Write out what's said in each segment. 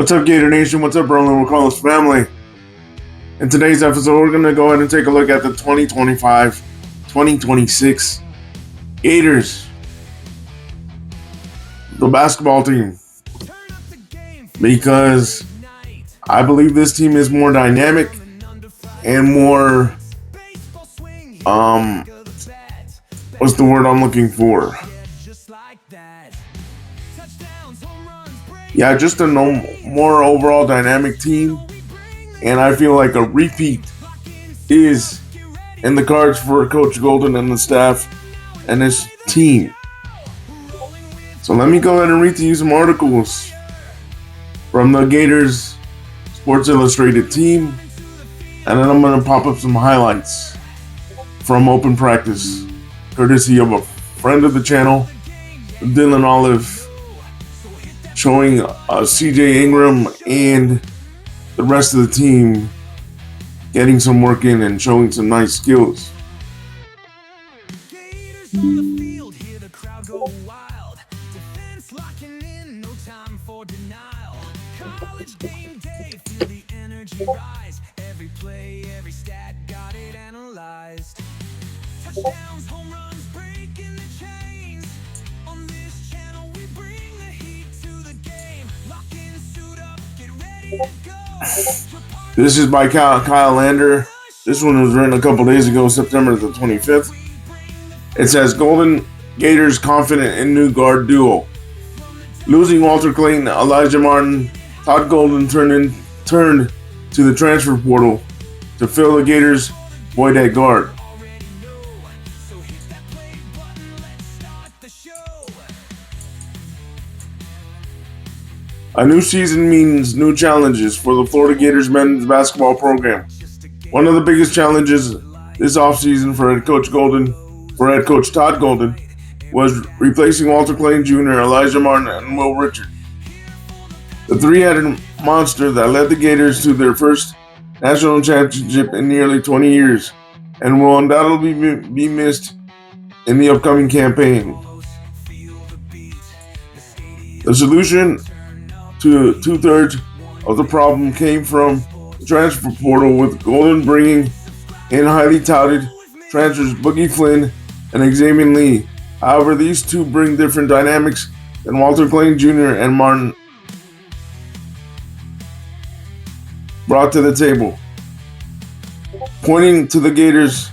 What's up, Gator Nation? What's up, RollinwithCarlos family? In today's episode, we're going to go ahead and take a look at the 2025-2026 Gators, the basketball team, because I believe this team is more dynamic and more, what's the word I'm looking for? Yeah, just a more overall dynamic team, and I feel like a repeat is in the cards for Coach Golden and the staff and his team. So let me go ahead and read to you some articles from the Gators Sports Illustrated team, and then I'm going to pop up some highlights from open practice, courtesy of a friend of the channel, Dylan Olive, showing CJ Ingram and the rest of the team getting some work in and showing some nice skills. Gators on the field, hear the crowd go wild. Defense locking in, no time for denial. College game day, feel the energy rise. Every play, every stat, got it analyzed. Touchdowns, home runs, breaking the chains. On this channel, we bring the heat to the game. Lock in, suit up, get ready to go. This is by Kyle Lander. This one was written a couple days ago, September the 25th. It says, Golden Gators confident in new guard duo. Losing Walter Clayton, Elijah Martin, Todd Golden turned to the transfer portal to fill the Gators' void at guard. A new season means new challenges for the Florida Gators men's basketball program. One of the biggest challenges this offseason for head coach Todd Golden was replacing Walter Clayton Jr., Elijah Martin, and Will Richard. The three-headed monster that led the Gators to their first national championship in nearly 20 years and will undoubtedly be missed in the upcoming campaign. The solution to two-thirds of the problem came from the transfer portal, with Golden bringing in highly touted transfers Boogie Flynn and Xavier Lee. However, these two bring different dynamics than Walter Clayton Jr. and Martin brought to the table, pointing to the Gators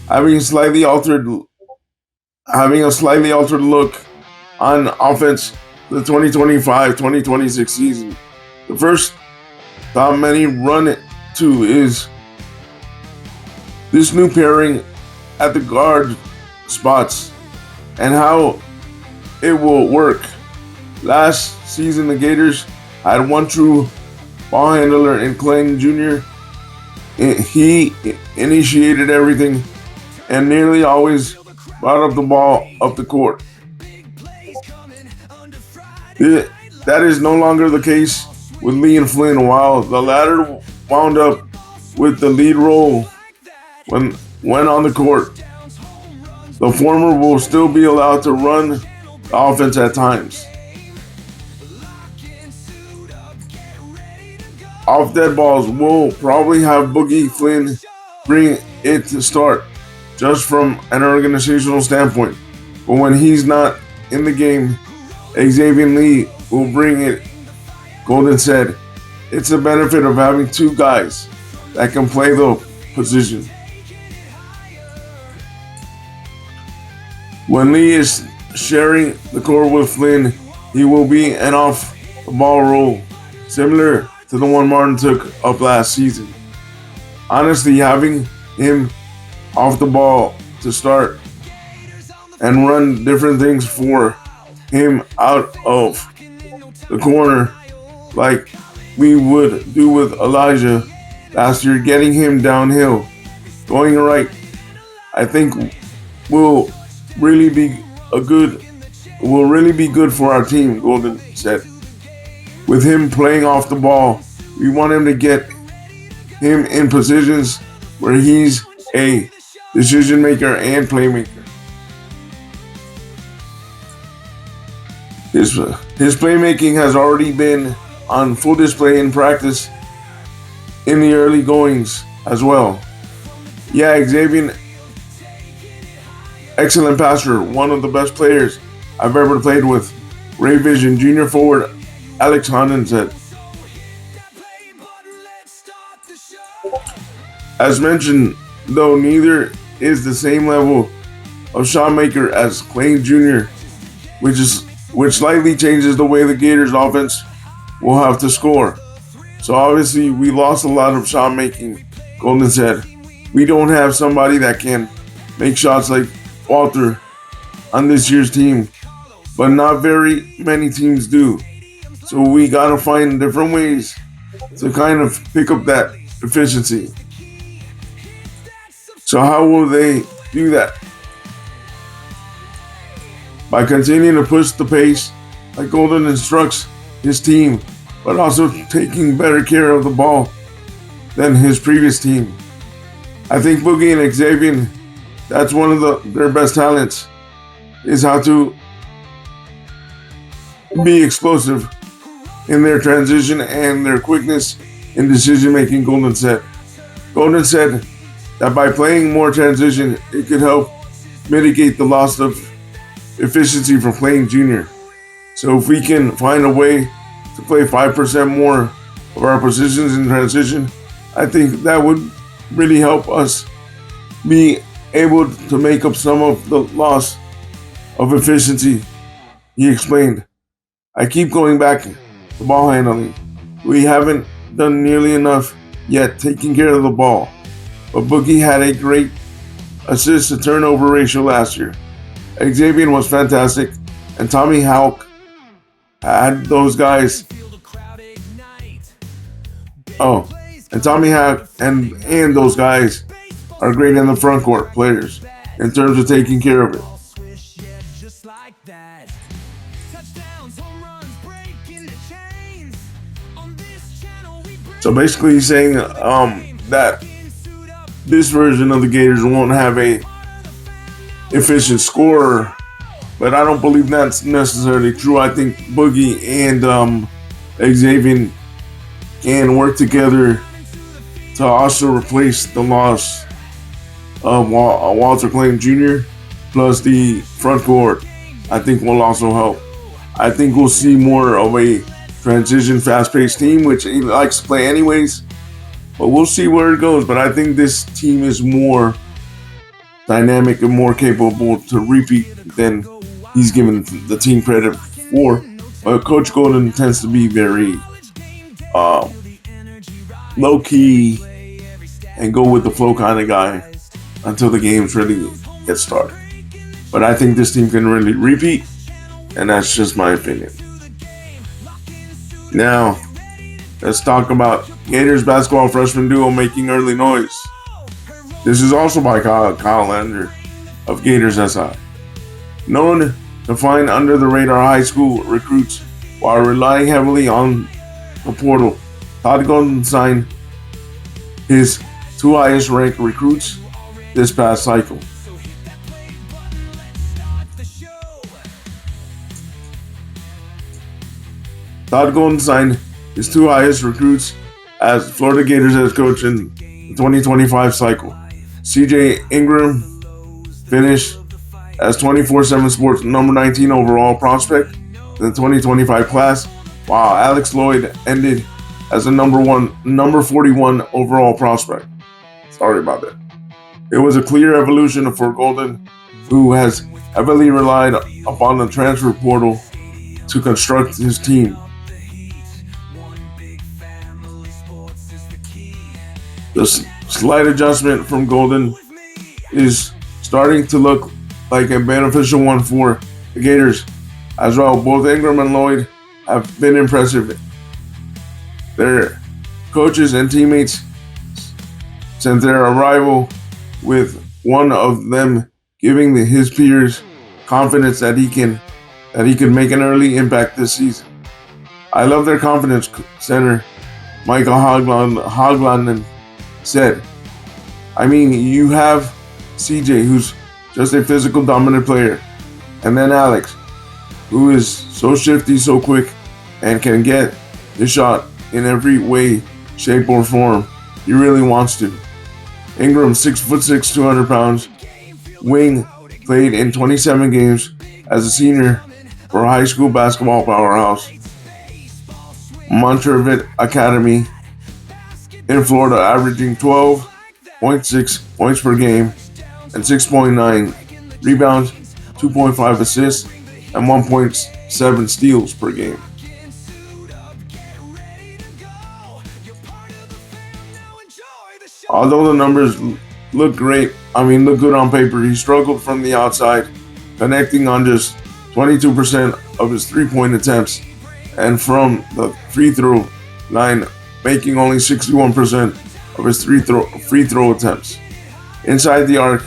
having a slightly altered look on offense for the 2025-2026 season. The first thought many run to is this new pairing at the guard spots and how it will work. Last season, the Gators had one true ball handler in Clayton Jr. He initiated everything and nearly always brought up the ball up the court. That is no longer the case with Lee and Flynn, while the latter wound up with the lead role when on the court. The former will still be allowed to run the offense at times. Off dead balls, we'll probably have Boogie Flynn bring it to start, just from an organizational standpoint. But when he's not in the game, Xavier Lee will bring it. Golden said, "It's the benefit of having two guys that can play the position. When Lee is sharing the court with Flynn, he will be an off-the-ball role, similar to the one Martin took up last season. Honestly, having him off the ball to start and run different things for him out of the corner like we would do with Elijah last year, getting him downhill, going right, I think will really be good for our team," Golden said. With him playing off the ball, we want him to get him in positions where he's a decision maker and playmaker. His playmaking has already been on full display in practice in the early goings as well. Yeah, Xavier, excellent passer, one of the best players I've ever played with. Ray Vision, junior forward Alex Honan said. As mentioned, though, neither is the same level of shot maker as Clay Jr., which slightly changes the way the Gators offense will have to score. So obviously we lost a lot of shot making, Golden said. We don't have somebody that can make shots like Walter on this year's team, but not very many teams do. So we gotta find different ways to kind of pick up that efficiency. So how will they do that? By continuing to push the pace like Golden instructs his team, but also taking better care of the ball than his previous team. I think Boogie and Xavier, that's one of their best talents, is how to be explosive in their transition and their quickness in decision making, Golden said. Golden said that by playing more transition, it could help mitigate the loss of efficiency from playing junior. So if we can find a way to play 5% more of our positions in transition, I think that would really help us be able to make up some of the loss of efficiency, he explained. I keep going back to ball handling. We haven't done nearly enough yet taking care of the ball, but Boogie had a great assist to turnover ratio last year. Xavier was fantastic, and Tommy Houck had those guys. And Tommy Houck and those guys are great in the front court players in terms of taking care of it. So basically he's saying that this version of the Gators won't have a efficient scorer, but I don't believe that's necessarily true. I think Boogie and Xavier can work together to also replace the loss of Walter Clayton Jr. plus the front court. I think will also help. I think we'll see more of a transition, fast-paced team, which he likes to play anyways. But we'll see where it goes. But I think this team is more dynamic and more capable to repeat than he's given the team credit for. But Coach Golden tends to be very low-key and go with the flow kind of guy until the games really get started. But I think this team can really repeat, and that's just my opinion. Now, let's talk about Gators basketball freshman duo making early noise. This is also by Kyle Lander of Gators SI. Known to find under-the-radar high school recruits while relying heavily on the portal, Todd Golden signed his two highest-ranked recruits this past cycle. Todd Golden signed his two highest recruits as Florida Gators head coach in the 2025 cycle. CJ Ingram finished as 24/7 Sports number 19 overall prospect in the 2025 class, while Alex Lloyd ended as a number 41 overall prospect. Sorry about that. It was a clear evolution for Golden, who has heavily relied upon the transfer portal to construct his team. The slight adjustment from Golden is starting to look like a beneficial one for the Gators as well. Both Ingram and Lloyd have been impressive. Their coaches and teammates since their arrival, with one of them giving his peers confidence that he can make an early impact this season. I love their confidence, center Michael Hoglander said. I mean, you have CJ, who's just a physical dominant player, and then Alex, who is so shifty, so quick, and can get his shot in every way, shape, or form he really wants to. Ingram, 6'6", 200 pounds, wing, played in 27 games as a senior for high school basketball powerhouse Montrevet Academy in Florida, averaging 12.6 points per game and 6.9 rebounds, 2.5 assists, and 1.7 steals per game. Although the numbers look good on paper, he struggled from the outside, connecting on just 22% of his three-point attempts, and from the free throw line, making only 61% of his free throw attempts. Inside the arc,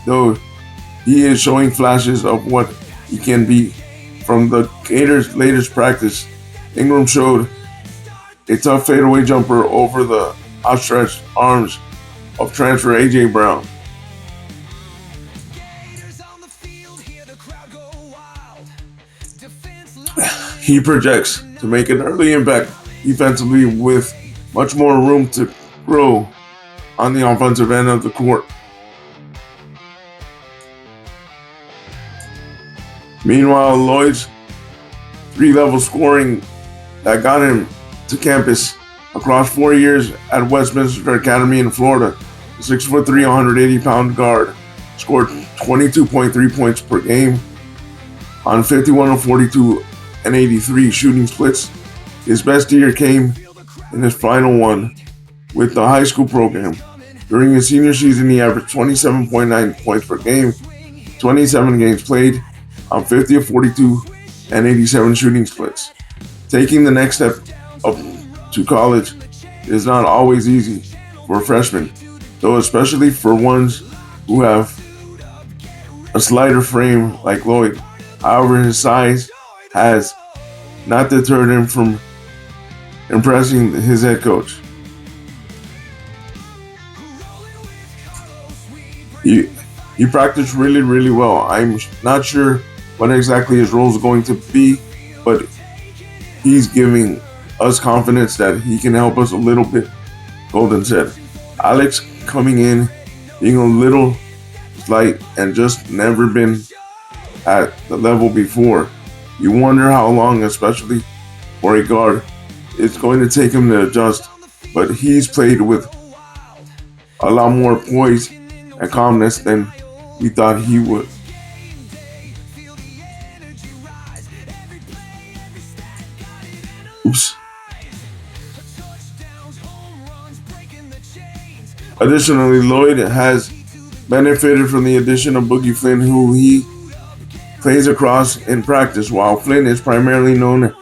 though, he is showing flashes of what he can be. From the Gators' latest practice, Ingram showed a tough fadeaway jumper over the outstretched arms of transfer A.J. Brown. He projects to make an early impact defensively with much more room to grow on the offensive end of the court. Meanwhile, Lloyd's three-level scoring that got him to campus across 4 years at Westminster Academy in Florida, the 6'3", 180-pound guard scored 22.3 points per game on 51 of 42 and 83 shooting splits. His best year came in his final one with the high school program. During his senior season, he averaged 27.9 points per game, 27 games played, on 50 of 42 and 87 shooting splits. Taking the next step up to college is not always easy for freshmen, though especially for ones who have a slighter frame like Lloyd. However, his size has not deterred him from impressing his head coach. He practiced really well. I'm not sure what exactly his role is going to be, but he's giving us confidence that he can help us a little bit, Golden said. Alex coming in, being a little slight and just never been at the level before. You wonder how long, especially for a guard, it's going to take him to adjust, but he's played with a lot more poise and calmness than we thought he would. Oops. Additionally, Lloyd has benefited from the addition of Boogie Flynn, who he plays across in practice. While Flynn is primarily known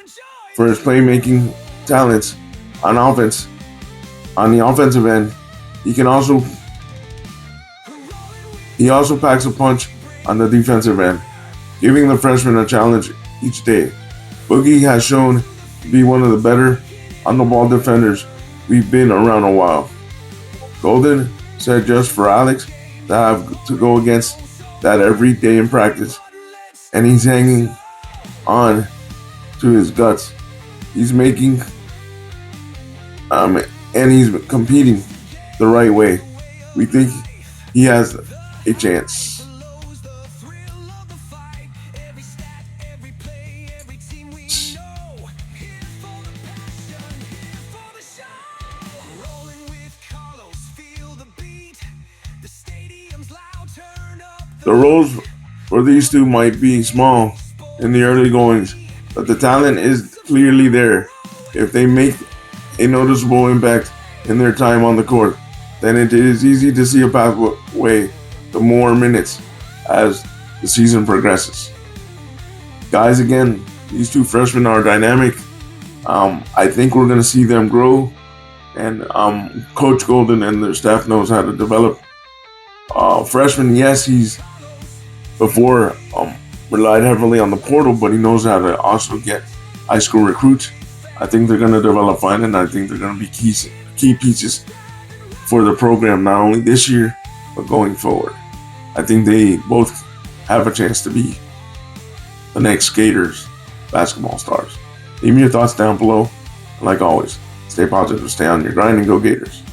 for his playmaking talents on offense, on the offensive end, he also packs a punch on the defensive end, giving the freshman a challenge each day. Boogie has shown to be one of the better on-the-ball defenders we've been around a while. Golden said just for Alex to have to go against that every day in practice, and he's hanging on to his guts. He's making and he's competing the right way. We think he has a chance. The roles for these two might be small in the early goings, but the talent is clearly there. If they make a noticeable impact in their time on the court, then it is easy to see a pathway to more minutes as the season progresses. Guys, again, these two freshmen are dynamic. I think we're going to see them grow, and Coach Golden and their staff knows how to develop freshmen. Yes, he's before relied heavily on the portal, but he knows how to also get high school recruits. I think they're going to develop fine, and I think they're going to be key pieces for the program, not only this year, but going forward. I think they both have a chance to be the next Gators basketball stars. Leave me your thoughts down below. And like always, stay positive, stay on your grind, and go Gators.